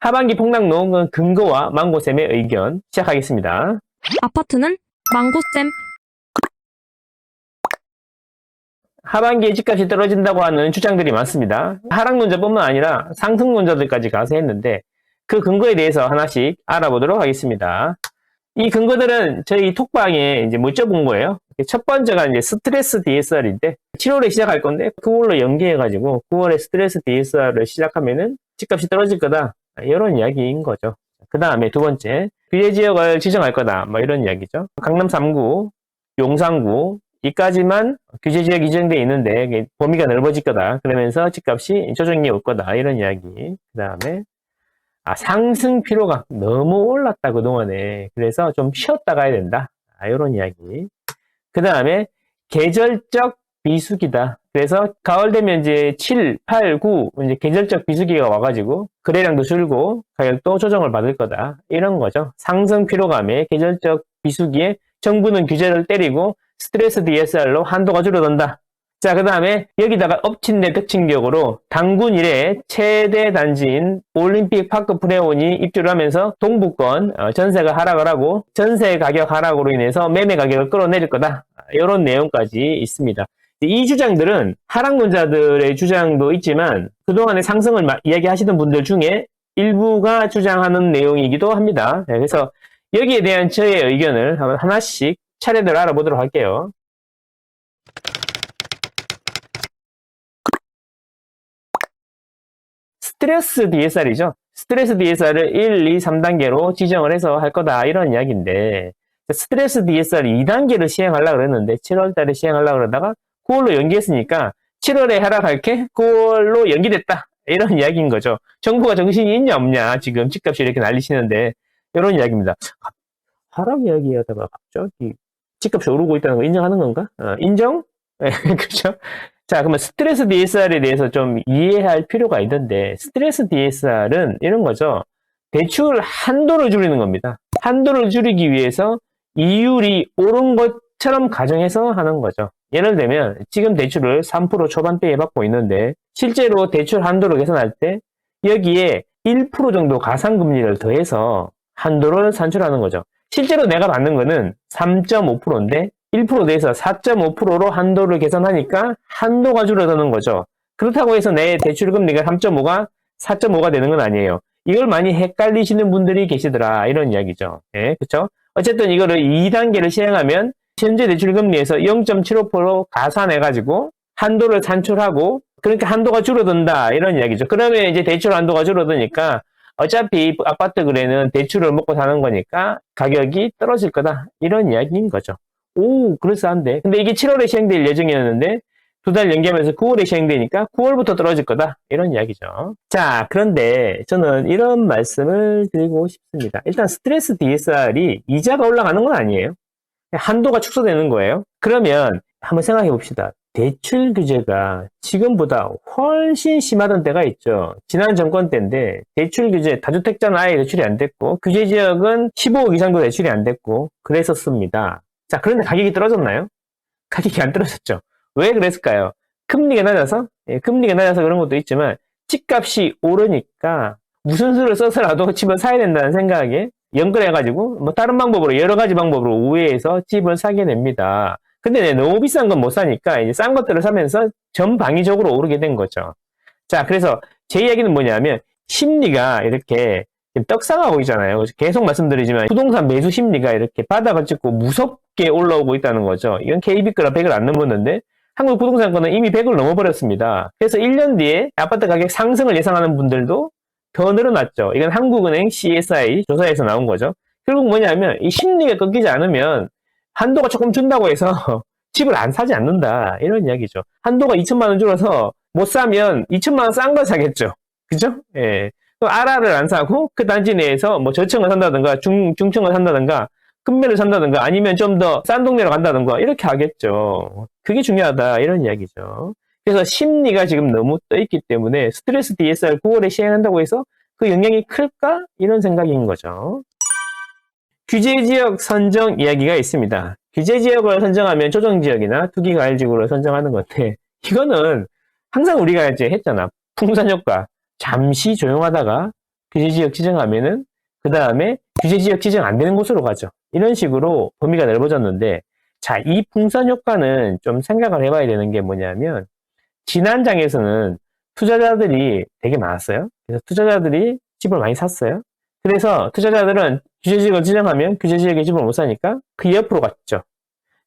하반기 폭락 논 근거와 망고쌤의 의견 시작하겠습니다. 아파트는 망고쌤. 하반기에 집값이 떨어진다고 하는 주장들이 많습니다. 하락론자뿐만 아니라 상승론자들까지 가서 했는데 그 근거에 대해서 하나씩 알아보도록 하겠습니다. 이 근거들은 저희 톡방에 이제 못 적은 거예요. 첫 번째가 이제 스트레스 DSR인데 7월에 시작할 건데 9월로 연기해가지고 9월에 스트레스 DSR을 시작하면은 집값이 떨어질 거다. 이런 이야기인 거죠. 그 다음에 두 번째, 규제 지역을 지정할 거다. 뭐 이런 이야기죠. 강남 3구, 용산구, 이까지만 규제 지역이 지정되어 있는데 범위가 넓어질 거다. 그러면서 집값이 조정이 올 거다. 이런 이야기. 그 다음에 상승 피로가 너무 올랐다 그동안에. 그래서 좀 쉬었다 가야 된다. 이런 이야기. 그 다음에 계절적 비수기다. 그래서 가을 되면 이제 7, 8, 9 이제 계절적 비수기가 와가지고 거래량도 줄고 가격도 조정을 받을 거다. 이런 거죠. 상승 피로감에 계절적 비수기에 정부는 규제를 때리고 스트레스 DSR로 한도가 줄어든다. 자, 그 다음에 여기다가 엎친 데 덮친 격으로 당군 이래 최대 단지인 올림픽 파크 프레온이 입주를 하면서 동부권 전세가 하락을 하고 전세 가격 하락으로 인해서 매매 가격을 끌어내릴 거다. 이런 내용까지 있습니다. 이 주장들은 하락론자들의 주장도 있지만 그동안의 상승을 이야기하시던 분들 중에 일부가 주장하는 내용이기도 합니다. 그래서 여기에 대한 저의 의견을 하나씩 차례대로 알아보도록 할게요. 스트레스 DSR이죠. 스트레스 DSR을 1, 2, 3단계로 지정을 해서 할 거다. 이런 이야기인데, 스트레스 DSR 2단계를 시행하려고 그랬는데, 7월 달에 시행하려고 그러다가 9월로 연기했으니까, 7월에 하락할 게 9월로 연기됐다. 이런 이야기인 거죠. 정부가 정신이 있냐, 없냐. 지금 집값이 이렇게 날리시는데, 이런 이야기입니다. 하락 이야기하다가 갑자기 집값이 오르고 있다는 거 인정하는 건가? 인정? 그렇죠? 자, 그러면 스트레스 DSR에 대해서 좀 이해할 필요가 있는데, 스트레스 DSR은 이런 거죠. 대출 한도를 줄이는 겁니다. 한도를 줄이기 위해서 이율이 오른 것처럼 가정해서 하는 거죠. 예를 들면, 지금 대출을 3% 초반대에 받고 있는데, 실제로 대출 한도를 계산할 때, 여기에 1% 정도 가상금리를 더해서 한도를 산출하는 거죠. 실제로 내가 받는 거는 3.5%인데, 1% 내에서 4.5%로 한도를 계산하니까 한도가 줄어드는 거죠. 그렇다고 해서 내 대출금리가 3.5가 4.5가 되는 건 아니에요. 이걸 많이 헷갈리시는 분들이 계시더라. 이런 이야기죠. 예, 그쵸? 어쨌든 이거를 2단계를 시행하면 현재 대출금리에서 0.75% 가산해가지고 한도를 산출하고 그러니까 한도가 줄어든다. 이런 이야기죠. 그러면 이제 대출 한도가 줄어드니까 어차피 아파트 거래는 대출을 먹고 사는 거니까 가격이 떨어질 거다. 이런 이야기인 거죠. 오, 그럴싸한데. 근데 이게 7월에 시행될 예정이었는데, 2달 연기하면서 9월에 시행되니까 9월부터 떨어질 거다. 이런 이야기죠. 자, 그런데 저는 이런 말씀을 드리고 싶습니다. 일단 스트레스 DSR이 이자가 올라가는 건 아니에요. 한도가 축소되는 거예요. 그러면 한번 생각해 봅시다. 대출 규제가 지금보다 훨씬 심하던 때가 있죠. 지난 정권 때인데 대출 규제, 다주택자는 아예 대출이 안 됐고, 규제 지역은 15억 이상도 대출이 안 됐고, 그랬었습니다. 자, 그런데 가격이 떨어졌나요? 가격이 안 떨어졌죠. 왜 그랬을까요? 금리가 낮아서? 예, 금리가 낮아서 그런 것도 있지만 집값이 오르니까 무슨 수를 써서라도 집을 사야 된다는 생각에 연결해가지고 뭐 다른 방법으로 여러 가지 방법으로 우회해서 집을 사게 됩니다. 근데 너무 비싼 건 못 사니까 이제 싼 것들을 사면서 전방위적으로 오르게 된 거죠. 자, 그래서 제 이야기는 뭐냐면 심리가 이렇게 떡상하고 있잖아요. 계속 말씀드리지만 부동산 매수 심리가 이렇게 바닥을 찍고 무섭게 올라오고 있다는 거죠. 이건 KB가가 100을 안 넘었는데 한국 부동산권은 이미 100을 넘어버렸습니다. 그래서 1년 뒤에 아파트 가격 상승을 예상하는 분들도 더 늘어났죠. 이건 한국은행 CSI 조사에서 나온 거죠. 결국 뭐냐면 이 심리가 꺾이지 않으면 한도가 조금 준다고 해서 집을 안 사지 않는다. 이런 이야기죠. 한도가 2천만 원 줄어서 못 사면 2천만 원 싼 걸 사겠죠. 그죠? 예. 아라를 안 사고 그 단지 내에서 뭐 저층을 산다든가 중층을 산다든가 큰매를 산다든가 아니면 좀 더 싼 동네로 간다든가 이렇게 하겠죠. 그게 중요하다 이런 이야기죠. 그래서 심리가 지금 너무 떠있기 때문에 스트레스 DSR 9월에 시행한다고 해서 그 영향이 클까? 이런 생각인 거죠. 규제지역 선정 이야기가 있습니다. 규제지역을 선정하면 조정지역이나 투기과열지구를 선정하는 건데 이거는 항상 우리가 이제 했잖아. 풍산효과. 잠시 조용하다가 규제지역 지정하면은 그 다음에 규제지역 지정 안 되는 곳으로 가죠. 이런 식으로 범위가 넓어졌는데, 자, 이 풍선 효과는 좀 생각을 해봐야 되는 게 뭐냐면, 지난 장에서는 투자자들이 되게 많았어요. 그래서 투자자들이 집을 많이 샀어요. 그래서 투자자들은 규제지역을 지정하면 규제지역에 집을 못 사니까 그 옆으로 갔죠.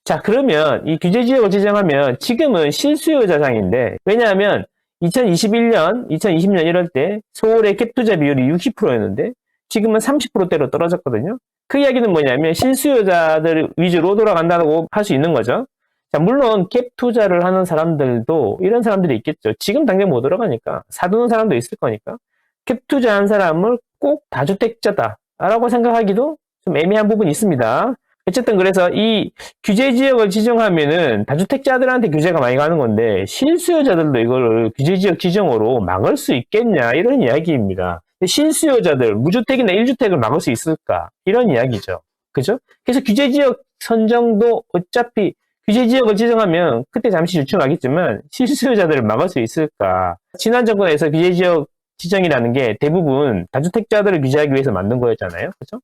자, 그러면 이 규제지역을 지정하면 지금은 실수요자 장인데, 왜냐하면 2021년, 2020년 이럴 때 서울의 갭투자 비율이 60%였는데 지금은 30%대로 떨어졌거든요. 그 이야기는 뭐냐면 실수요자들 위주로 돌아간다고 할 수 있는 거죠. 자, 물론 갭 투자를 하는 사람들도 이런 사람들이 있겠죠. 지금 당장 못 들어가니까 사두는 사람도 있을 거니까 갭 투자한 사람을 꼭 다주택자다라고 생각하기도 좀 애매한 부분이 있습니다. 어쨌든 그래서 이 규제지역을 지정하면은 다주택자들한테 규제가 많이 가는 건데 실수요자들도 이걸 규제지역 지정으로 막을 수 있겠냐 이런 이야기입니다. 실수요자들, 무주택이나 1주택을 막을 수 있을까 이런 이야기죠. 그죠? 그래서 규제지역 선정도 어차피 규제지역을 지정하면 그때 잠시 유출하겠지만 실수요자들을 막을 수 있을까? 지난 정권에서 규제지역 지정이라는 게 대부분 다주택자들을 규제하기 위해서 만든 거였잖아요. 그죠?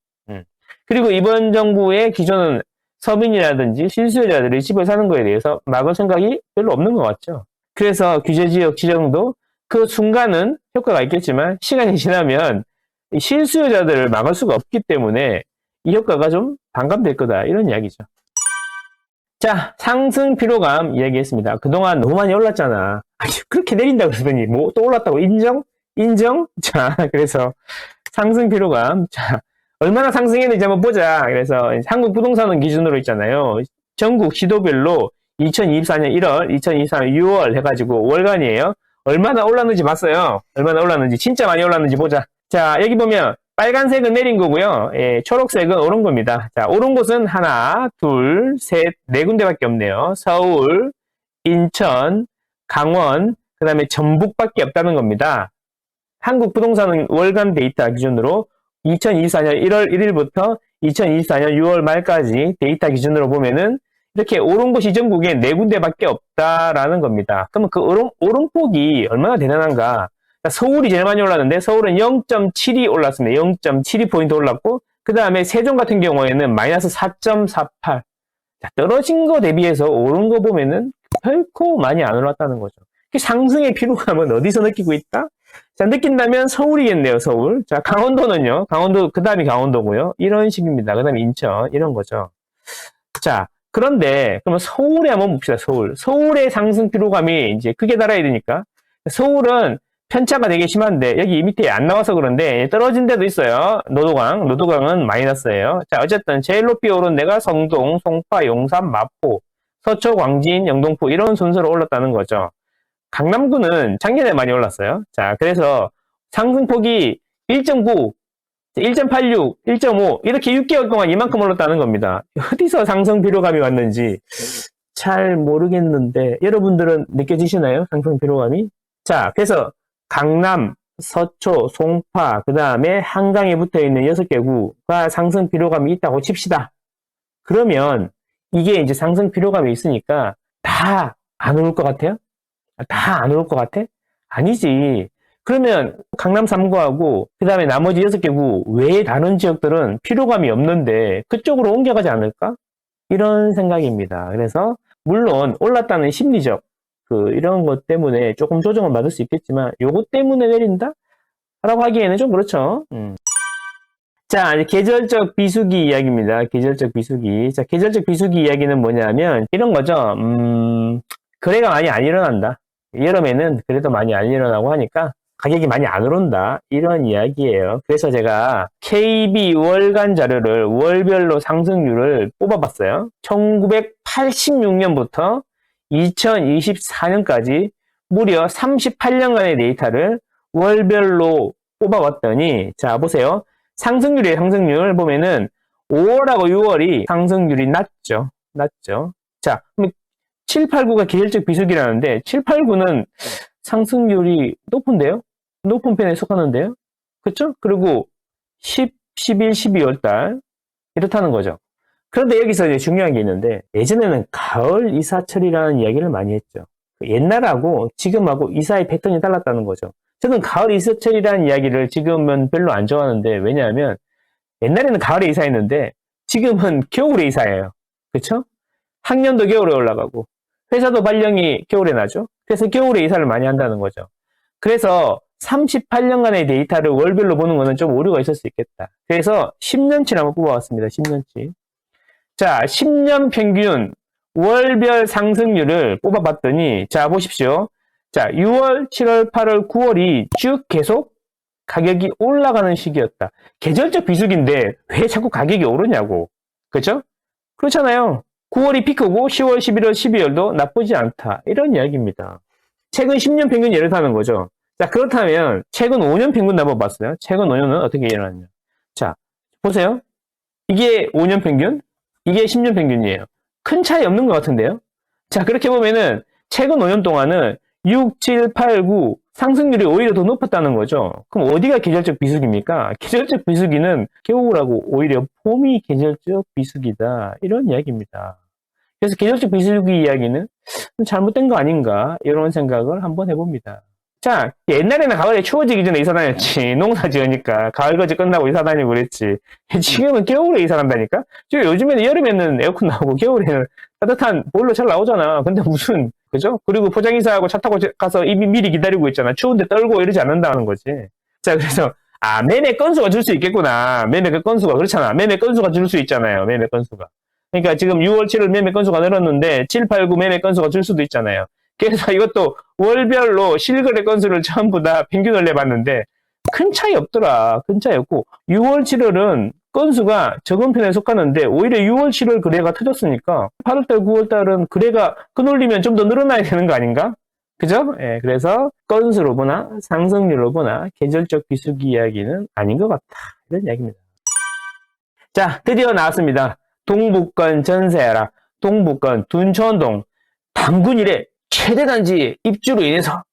그리고 이번 정부의 기존은 서민이라든지 실수요자들이 집을 사는 거에 대해서 막을 생각이 별로 없는 것 같죠. 그래서 규제지역 지정도 그 순간은 효과가 있겠지만 시간이 지나면 실수요자들을 막을 수가 없기 때문에 이 효과가 좀 반감될 거다 이런 이야기죠. 자, 상승 피로감 이야기했습니다. 그동안 너무 많이 올랐잖아. 아니, 그렇게 내린다고 그러더니 뭐 또 올랐다고 인정? 인정? 자, 그래서 상승 피로감. 자, 얼마나 상승했는지 한번 보자. 그래서 한국 부동산은 기준으로 있잖아요. 전국 시도별로 2024년 1월, 2024년 6월 해가지고 월간이에요. 얼마나 올랐는지 봤어요. 얼마나 올랐는지, 진짜 많이 올랐는지 보자. 자, 여기 보면 빨간색은 내린 거고요. 예, 초록색은 오른 겁니다. 자, 오른 곳은 하나, 둘, 셋, 네 군데밖에 없네요. 서울, 인천, 강원, 그 다음에 전북밖에 없다는 겁니다. 한국 부동산은 월간 데이터 기준으로 2024년 1월 1일부터 2024년 6월 말까지 데이터 기준으로 보면은 이렇게 오른 곳이 전국에 네 군데밖에 없다라는 겁니다. 그러면 그 오름폭이 얼마나 대단한가? 서울이 제일 많이 올랐는데 서울은 0.72 올랐습니다. 0.72포인트 올랐고 그 다음에 세종 같은 경우에는 마이너스 4.48. 떨어진 거 대비해서 오른 거 보면은 결코 많이 안 올랐다는 거죠. 상승의 피로감은 어디서 느끼고 있다? 자, 느낀다면 서울이겠네요, 서울. 자, 강원도는요. 강원도, 그 다음이 강원도고요. 이런 식입니다. 그 다음에 인천, 이런 거죠. 자, 그런데, 그러면 서울에 한번 봅시다, 서울. 서울의 상승 피로감이 이제 크게 달아야 되니까. 서울은 편차가 되게 심한데, 여기 밑에 안 나와서 그런데, 떨어진 데도 있어요. 노도강은 마이너스예요. 자, 어쨌든, 제일 높이 오른 데가 성동, 송파, 용산, 마포, 서초, 광진, 영등포, 이런 순서로 올랐다는 거죠. 강남구는 작년에 많이 올랐어요. 자, 그래서 상승폭이 1.9, 1.86, 1.5 이렇게 6개월 동안 이만큼 올랐다는 겁니다. 어디서 상승 피로감이 왔는지 잘 모르겠는데 여러분들은 느껴지시나요? 상승 피로감이? 자, 그래서 강남, 서초, 송파, 그 다음에 한강에 붙어있는 6개 구가 상승 피로감이 있다고 칩시다. 그러면 이게 이제 상승 피로감이 있으니까 다 안 오를 것 같아요? 다 안 올 것 같아? 아니지. 그러면 강남 3구하고 그 다음에 나머지 6개 구 외에 다른 지역들은 피로감이 없는데 그쪽으로 옮겨가지 않을까? 이런 생각입니다. 그래서 물론 올랐다는 심리적 이런 것 때문에 조금 조정을 받을 수 있겠지만 요것 때문에 내린다? 라고 하기에는 좀 그렇죠. 자, 이제 계절적 비수기 이야기입니다. 계절적 비수기. 자, 계절적 비수기 이야기는 뭐냐면 이런 거죠. 거래가 많이 안 일어난다. 여름에는 그래도 많이 안 일어나고 하니까 가격이 많이 안 오른다. 이런 이야기예요. 그래서 제가 KB 월간 자료를 월별로 상승률을 뽑아봤어요. 1986년부터 2024년까지 무려 38년간의 데이터를 월별로 뽑아봤더니 자 보세요. 상승률이에요. 상승률 보면은 5월하고 6월이 상승률이 낮죠. 자, 그럼 7, 8, 9가 계절적 비수기라는데 7, 8, 9는 상승률이 높은데요? 높은 편에 속하는데요? 그쵸? 그리고 10, 11, 12월 달 이렇다는 거죠. 그런데 여기서 이제 중요한 게 있는데 예전에는 가을 이사철이라는 이야기를 많이 했죠. 옛날하고 지금하고 이사의 패턴이 달랐다는 거죠. 저는 가을 이사철이라는 이야기를 지금은 별로 안 좋아하는데, 왜냐하면 옛날에는 가을에 이사했는데 지금은 겨울에 이사해요. 그렇죠? 학년도 겨울에 올라가고 회사도 발령이 겨울에 나죠. 그래서 겨울에 이사를 많이 한다는 거죠. 그래서 38년간의 데이터를 월별로 보는 거는 좀 오류가 있을 수 있겠다. 그래서 10년치를 한번 뽑아왔습니다. 10년치. 자, 10년 평균 월별 상승률을 뽑아봤더니, 자, 보십시오. 자, 6월, 7월, 8월, 9월이 쭉 계속 가격이 올라가는 시기였다. 계절적 비수기인데 왜 자꾸 가격이 오르냐고. 그렇죠? 그렇잖아요. 9월이 피크고 10월, 11월, 12월도 나쁘지 않다. 이런 이야기입니다. 최근 10년 평균 예를 사는 거죠. 자, 그렇다면 최근 5년 평균 나눠봤어요. 최근 5년은 어떻게 일어났냐. 자, 보세요. 이게 5년 평균, 이게 10년 평균이에요. 큰 차이 없는 것 같은데요. 자, 그렇게 보면은 최근 5년 동안은 6, 7, 8, 9 상승률이 오히려 더 높았다는 거죠. 그럼 어디가 계절적 비수기입니까? 계절적 비수기는 겨울하고 오히려 봄이 계절적 비수기다. 이런 이야기입니다. 그래서 계절적 비수기 이야기는 잘못된 거 아닌가 이런 생각을 한번 해봅니다. 자, 옛날에는 가을에 추워지기 전에 이사 다녔지. 농사 지으니까 가을거지 끝나고 이사 다니고 그랬지. 지금은 겨울에 이사 간다니까? 지금 요즘에는 여름에는 에어컨 나오고 겨울에는 따뜻한 보일러 잘 나오잖아. 근데 무슨, 그죠? 그리고 포장이사하고 차 타고 가서 이미 미리 기다리고 있잖아. 추운데 떨고 이러지 않는다는 거지. 자, 그래서 매매 건수가 줄 수 있겠구나. 매매 건수가 그렇잖아. 매매 건수가 줄 수 있잖아요. 매매 건수가. 그러니까 지금 6월, 7월 매매 건수가 늘었는데 7, 8, 9 매매 건수가 줄 수도 있잖아요. 그래서 이것도 월별로 실거래 건수를 전부 다 평균을 내봤는데 큰 차이 없더라. 큰 차이 없고 6월, 7월은 건수가 적은 편에 속하는데 오히려 6월, 7월 거래가 터졌으니까 8월달, 9월달은 거래가 끈올리면 좀 더 늘어나야 되는 거 아닌가? 그죠? 예, 그래서 건수로 보나 상승률로 보나 계절적 비수기 이야기는 아닌 것 같다. 이런 이야기입니다. 자, 드디어 나왔습니다. 동북권 전세하라. 동북권 둔천동 단군일의 최대 단지 입주로 인해서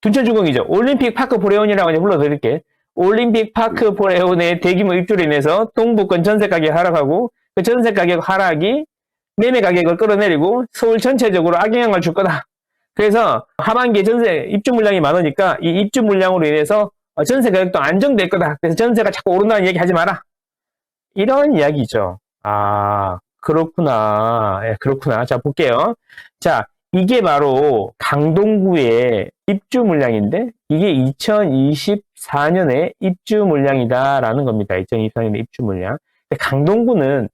둔천주공이죠. 올림픽 파크 포레온이라고 이제 불러드릴게. 올림픽 파크 포레온의 대규모 입주로 인해서 동북권 전세 가격 하락하고 그 전세 가격 하락이 매매 가격을 끌어내리고 서울 전체적으로 악영향을 줄 거다. 그래서 하반기 전세 입주 물량이 많으니까 이 입주 물량으로 인해서 전세 가격도 안정될 거다. 그래서 전세가 자꾸 오른다는 얘기 하지 마라. 이런 이야기죠. 아, 그렇구나. 예, 그렇구나. 자, 볼게요. 자, 이게 바로 강동구의 입주 물량인데 이게 2024년에 입주 물량이다라는 겁니다. 2024년에 입주 물량. 강동구는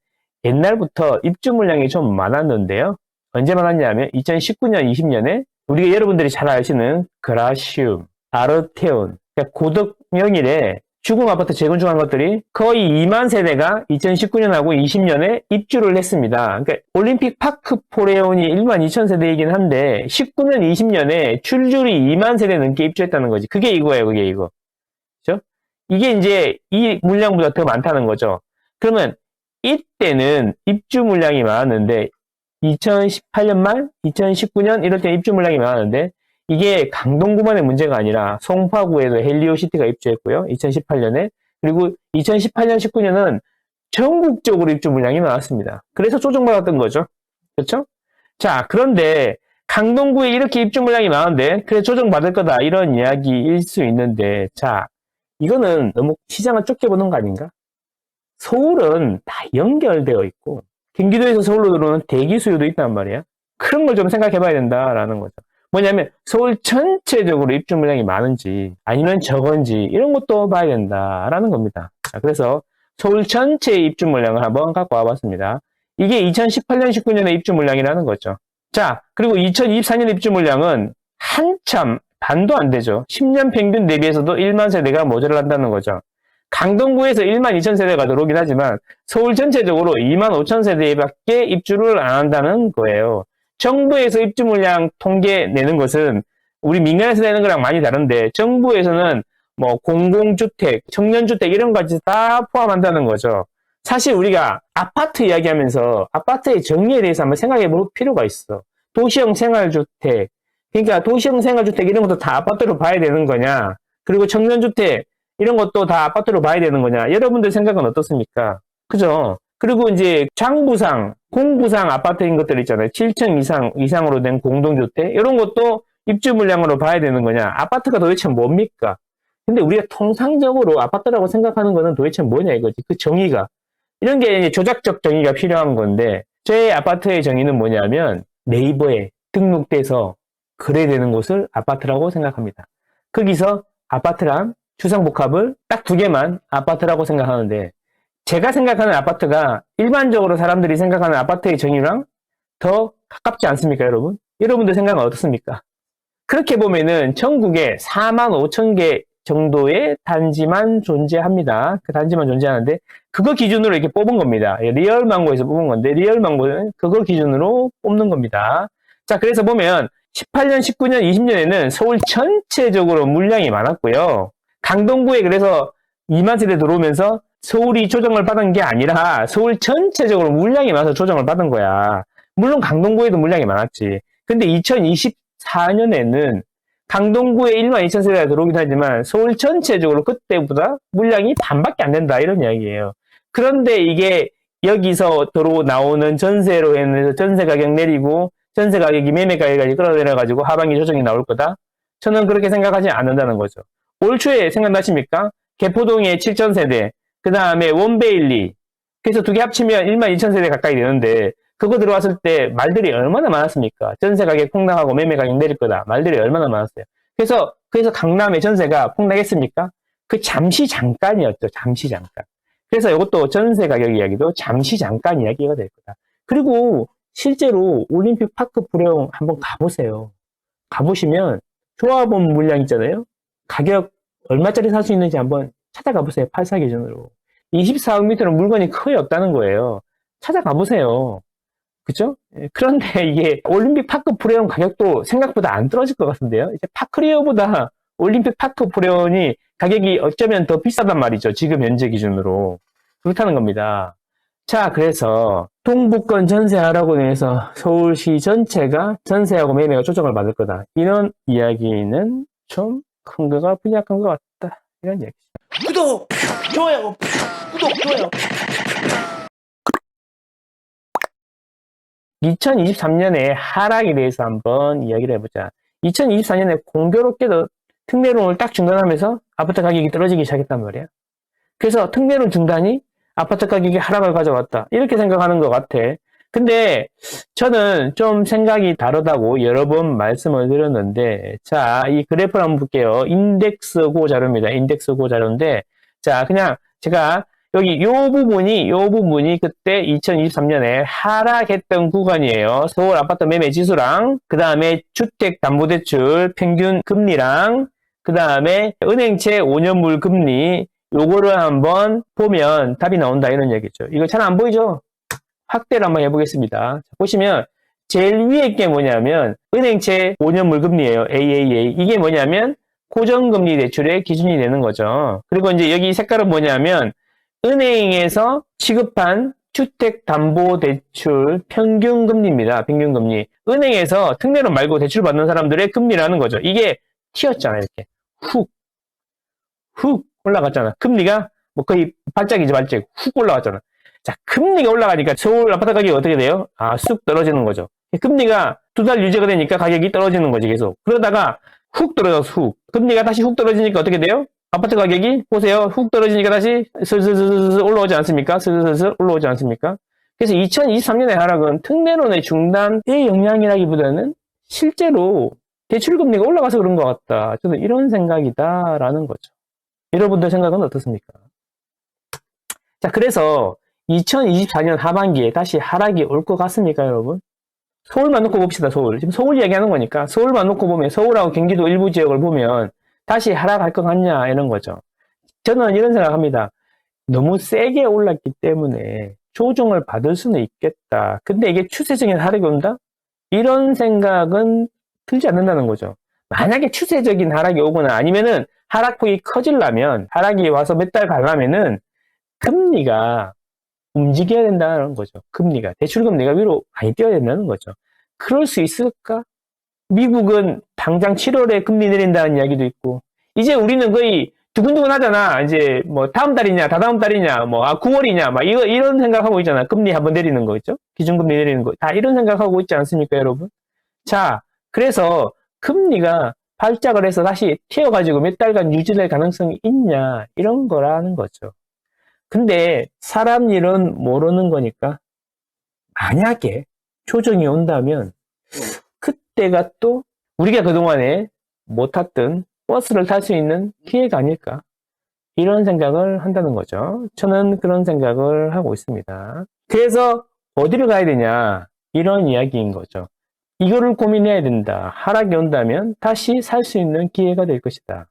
옛날부터 입주 물량이 좀 많았는데요. 언제 많았냐면 2019년, 20년에 우리가 여러분들이 잘 아시는 그라시움, 아르테온, 그러니까 고덕명일에 주공 아파트 재건축한 것들이 거의 2만 세대가 2019년하고 20년에 입주를 했습니다. 그러니까 올림픽 파크 포레온이 1만 2천 세대이긴 한데 19년, 20년에 출주율이 2만 세대 넘게 입주했다는 거지. 그게 이거예요, 그게 이거. 그죠? 이게 이제 이 물량보다 더 많다는 거죠. 그러면 이때는 입주 물량이 많았는데 2018년 말, 2019년 이럴 때 입주 물량이 많았는데 이게 강동구만의 문제가 아니라 송파구에도 헬리오시티가 입주했고요. 2018년에. 그리고 2018년, 19년은 전국적으로 입주 물량이 많았습니다. 그래서 조정받았던 거죠. 그렇죠? 자, 그런데 강동구에 이렇게 입주 물량이 많은데 그래 조정받을 거다 이런 이야기일 수 있는데 자, 이거는 너무 시장을 좁게 보는 거 아닌가? 서울은 다 연결되어 있고 경기도에서 서울로 들어오는 대기 수요도 있단 말이야. 그런 걸 좀 생각해 봐야 된다라는 거죠. 뭐냐면 서울 전체적으로 입주 물량이 많은지 아니면 적은지 이런 것도 봐야 된다라는 겁니다. 자, 그래서 서울 전체 입주 물량을 한번 갖고 와봤습니다. 이게 2018년, 19년의 입주 물량이라는 거죠. 자, 그리고 2024년 입주 물량은 한참 반도 안 되죠. 10년 평균 대비해서도 1만 세대가 모자란다는 거죠. 강동구에서 1만 2천 세대가 들어오긴 하지만 서울 전체적으로 2만 5천 세대밖에 입주를 안 한다는 거예요. 정부에서 입주 물량 통계 내는 것은 우리 민간에서 내는 거랑 많이 다른데 정부에서는 뭐 공공주택, 청년주택 이런 것까지 다 포함한다는 거죠. 사실 우리가 아파트 이야기하면서 아파트의 정리에 대해서 한번 생각해 볼 필요가 있어. 도시형 생활주택, 그러니까 도시형 생활주택 이런 것도 다 아파트로 봐야 되는 거냐? 그리고 청년주택 이런 것도 다 아파트로 봐야 되는 거냐? 여러분들 생각은 어떻습니까? 그죠? 그리고 이제 장부상, 공부상 아파트인 것들 있잖아요. 7층 이상으로 된 공동주택. 이런 것도 입주 물량으로 봐야 되는 거냐. 아파트가 도대체 뭡니까? 근데 우리가 통상적으로 아파트라고 생각하는 거는 도대체 뭐냐 이거지. 그 정의가. 이런 게 이제 조작적 정의가 필요한 건데, 제 아파트의 정의는 뭐냐면, 네이버에 등록돼서 거래되는 곳을 아파트라고 생각합니다. 거기서 아파트랑 주상복합을 딱 두 개만 아파트라고 생각하는데, 제가 생각하는 아파트가 일반적으로 사람들이 생각하는 아파트의 정의랑 더 가깝지 않습니까, 여러분? 여러분들 생각은 어떻습니까? 그렇게 보면은 전국에 4만 5천 개 정도의 단지만 존재합니다. 그 단지만 존재하는데, 그거 기준으로 이렇게 뽑은 겁니다. 리얼망고에서 뽑은 건데, 리얼망고는 그거 기준으로 뽑는 겁니다. 자, 그래서 보면 18년, 19년, 20년에는 서울 전체적으로 물량이 많았고요. 강동구에 그래서 2만 세대 들어오면서 서울이 조정을 받은 게 아니라 서울 전체적으로 물량이 많아서 조정을 받은 거야. 물론 강동구에도 물량이 많았지. 근데 2024년에는 강동구에 1만 2천 세대가 들어오긴 하지만 서울 전체적으로 그때보다 물량이 반밖에 안 된다 이런 이야기예요. 그런데 이게 여기서 나오는 전세로 해서 전세 가격 내리고 전세 가격이 매매 가격까지 끌어내려가지고 하반기 조정이 나올 거다? 저는 그렇게 생각하지 않는다는 거죠. 올 초에 생각나십니까? 개포동에 7천 세대, 그 다음에 원베일리. 그래서 두 개 합치면 1만 2천 세대 가까이 되는데, 그거 들어왔을 때 말들이 얼마나 많았습니까? 전세 가격 폭락하고 매매 가격 내릴 거다. 말들이 얼마나 많았어요. 그래서 강남의 전세가 폭락했습니까? 그 잠시 잠깐이었죠. 잠시 잠깐. 그래서 이것도 전세 가격 이야기도 잠시 잠깐 이야기가 될 거다. 그리고 실제로 올림픽 파크 부령 한번 가보세요. 가보시면 조합원 물량 있잖아요. 가격 얼마짜리 살 수 있는지 한번 찾아가 보세요. 84 기준으로. 24억 미터는 물건이 거의 없다는 거예요. 찾아가 보세요. 그죠? 그런데 이게 올림픽 파크 프레온 가격도 생각보다 안 떨어질 것 같은데요. 이제 파크리어보다 올림픽 파크 프레온이 가격이 어쩌면 더 비싸단 말이죠. 지금 현재 기준으로. 그렇다는 겁니다. 자, 그래서 동부권 전세하라고 해서 서울시 전체가 전세하고 매매가 조정을 받을 거다. 이런 이야기는 좀 근거가 부족한 것 같다. 이런 이야기. 구독, 좋아요, 구독, 좋아요. 2023년에 하락에 대해서 한번 이야기를 해보자. 2024년에 공교롭게도 특례론을 딱 중단하면서 아파트 가격이 떨어지기 시작했단 말이야. 그래서 특례론 중단이 아파트 가격의 하락을 가져왔다. 이렇게 생각하는 것 같아. 근데 저는 좀 생각이 다르다고 여러 번 말씀을 드렸는데, 자, 이 그래프를 한번 볼게요. 인덱스고 자료입니다. 인덱스고 자료인데, 자, 그냥 제가 여기 요 부분이 그때 2023년에 하락했던 구간이에요. 서울 아파트 매매 지수랑, 그 다음에 주택담보대출 평균 금리랑, 그 다음에 은행채 5년물 금리, 요거를 한번 보면 답이 나온다 이런 얘기죠. 이거 잘 안 보이죠? 확대를 한번 해보겠습니다. 보시면 제일 위에 게 뭐냐면 은행채 5년물 금리예요. AAA. 이게 뭐냐면 고정금리 대출의 기준이 되는 거죠. 그리고 이제 여기 색깔은 뭐냐면 은행에서 취급한 주택담보대출 평균금리입니다. 평균금리. 은행에서 특례론 말고 대출 받는 사람들의 금리라는 거죠. 이게 튀었잖아요. 이렇게 훅 올라갔잖아. 금리가 뭐 거의 발작이지 발작. 훅 올라갔잖아. 자, 금리가 올라가니까 서울 아파트 가격이 어떻게 돼요? 쑥 떨어지는 거죠. 금리가 두 달 유지가 되니까 가격이 떨어지는 거지, 계속. 그러다가 훅 떨어져서 훅. 금리가 다시 훅 떨어지니까 어떻게 돼요? 아파트 가격이, 보세요. 훅 떨어지니까 다시 슬슬슬슬 올라오지 않습니까? 슬슬슬 올라오지 않습니까? 그래서 2023년의 하락은 특례론의 중단의 영향이라기보다는 실제로 대출금리가 올라가서 그런 것 같다. 저는 이런 생각이다라는 거죠. 여러분들 생각은 어떻습니까? 자, 그래서 2024년 하반기에 다시 하락이 올 것 같습니까, 여러분? 서울만 놓고 봅시다, 서울. 지금 서울 이야기하는 거니까 서울만 놓고 보면 서울하고 경기도 일부 지역을 보면 다시 하락할 것 같냐, 이런 거죠. 저는 이런 생각합니다. 너무 세게 올랐기 때문에 조정을 받을 수는 있겠다. 근데 이게 추세적인 하락이 온다? 이런 생각은 들지 않는다는 거죠. 만약에 추세적인 하락이 오거나 아니면은 하락폭이 커지려면, 하락이 와서 몇 달 가려면은 금리가 움직여야 된다는 거죠. 금리가. 대출금리가 위로 많이 뛰어야 된다는 거죠. 그럴 수 있을까? 미국은 당장 7월에 금리 내린다는 이야기도 있고, 이제 우리는 거의 두근두근 하잖아. 이제 뭐 다음 달이냐, 다다음 달이냐, 뭐 9월이냐, 막 이런 생각하고 있잖아. 금리 한번 내리는 거 있죠? 기준금리 내리는 거. 다 이런 생각하고 있지 않습니까, 여러분? 자, 그래서 금리가 발작을 해서 다시 튀어가지고 몇 달간 유지될 가능성이 있냐, 이런 거라는 거죠. 근데 사람 일은 모르는 거니까 만약에 조정이 온다면 그때가 또 우리가 그동안에 못 탔던 버스를 탈 수 있는 기회가 아닐까, 이런 생각을 한다는 거죠. 저는 그런 생각을 하고 있습니다. 그래서 어디를 가야 되냐, 이런 이야기인 거죠. 이거를 고민해야 된다. 하락이 온다면 다시 살 수 있는 기회가 될 것이다.